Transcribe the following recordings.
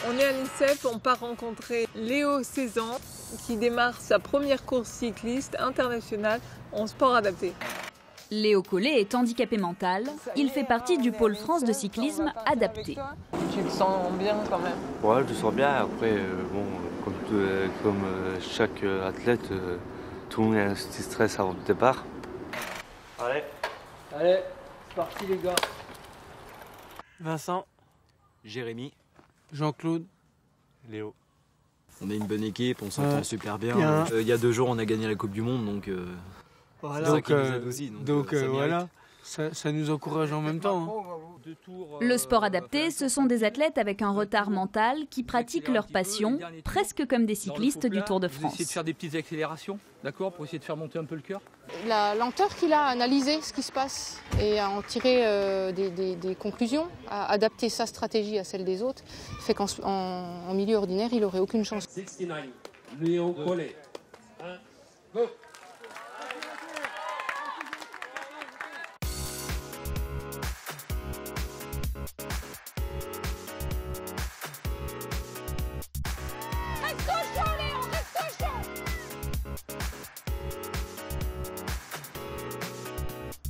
On est à l'INSEP, on part rencontrer Léo, 16 ans, qui démarre sa première course cycliste internationale en sport adapté. Léo Collet est handicapé mental. Il fait partie du pôle France de cyclisme adapté. Tu te sens bien quand même? Ouais, je le sens bien. Après, bon, comme chaque athlète, tout le monde a un petit stress avant le départ. Allez, c'est parti les gars. Vincent, Jérémy, Jean-Claude, Léo. on est une bonne équipe, on s'entend super bien. Il y a 2 jours, on a gagné la Coupe du Monde, donc voilà. c'est ça qui nous aide aussi. Donc voilà, ça nous encourage en même temps. Hein. Le sport adapté, ce sont des athlètes avec un retard mental qui pratiquent leur passion, presque comme des cyclistes du Tour de France. Vous essayez de faire des petites accélérations, d'accord, pour essayer de faire monter un peu le cœur. La lenteur qu'il a, analyser ce qui se passe et à en tirer des conclusions, à adapter sa stratégie à celle des autres, fait qu'en milieu ordinaire, il n'aurait aucune chance. 69, Léo Collet. 1, go.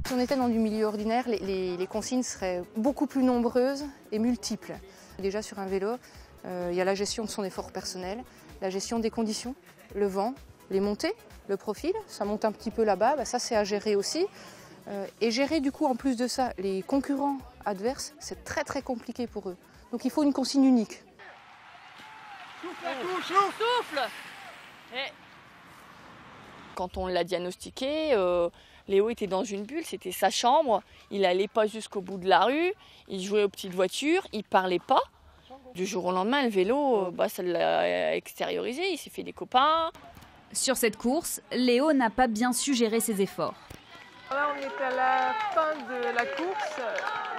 Si on était dans du milieu ordinaire, les consignes seraient beaucoup plus nombreuses et multiples. Déjà sur un vélo, il y a la gestion de son effort personnel, la gestion des conditions, le vent, les montées, le profil, ça monte un petit peu là-bas, ça c'est à gérer aussi. Et gérer du coup en plus de ça les concurrents adverses, c'est très très compliqué pour eux. Donc il faut une consigne unique. Souffle. Quand on l'a diagnostiqué, Léo était dans une bulle, c'était sa chambre, il n'allait pas jusqu'au bout de la rue, il jouait aux petites voitures, il ne parlait pas. Du jour au lendemain, le vélo, ça l'a extériorisé, il s'est fait des copains. Sur cette course, Léo n'a pas bien su gérer ses efforts. Là, on est à la fin de la course.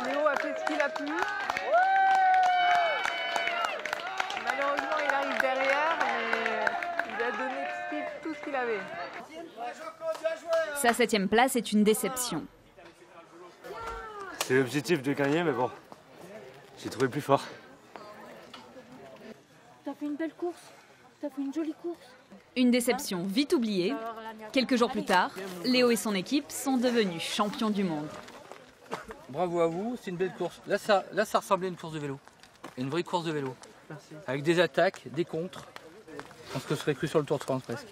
Léo a fait ce qu'il a pu. Malheureusement, il arrive derrière, mais il a donné tout ce qu'il avait. Sa 7e place est une déception. C'est l'objectif de gagner, mais bon, j'ai trouvé plus fort. T'as fait une belle course, t'as fait une jolie course. Une déception vite oubliée. Quelques jours plus tard, Léo et son équipe sont devenus champions du monde. Bravo à vous, c'est une belle course. Là, ça ressemblait à une course de vélo. Une vraie course de vélo. Avec des attaques, des contres. Je pense que ce serait cru sur le Tour de France presque.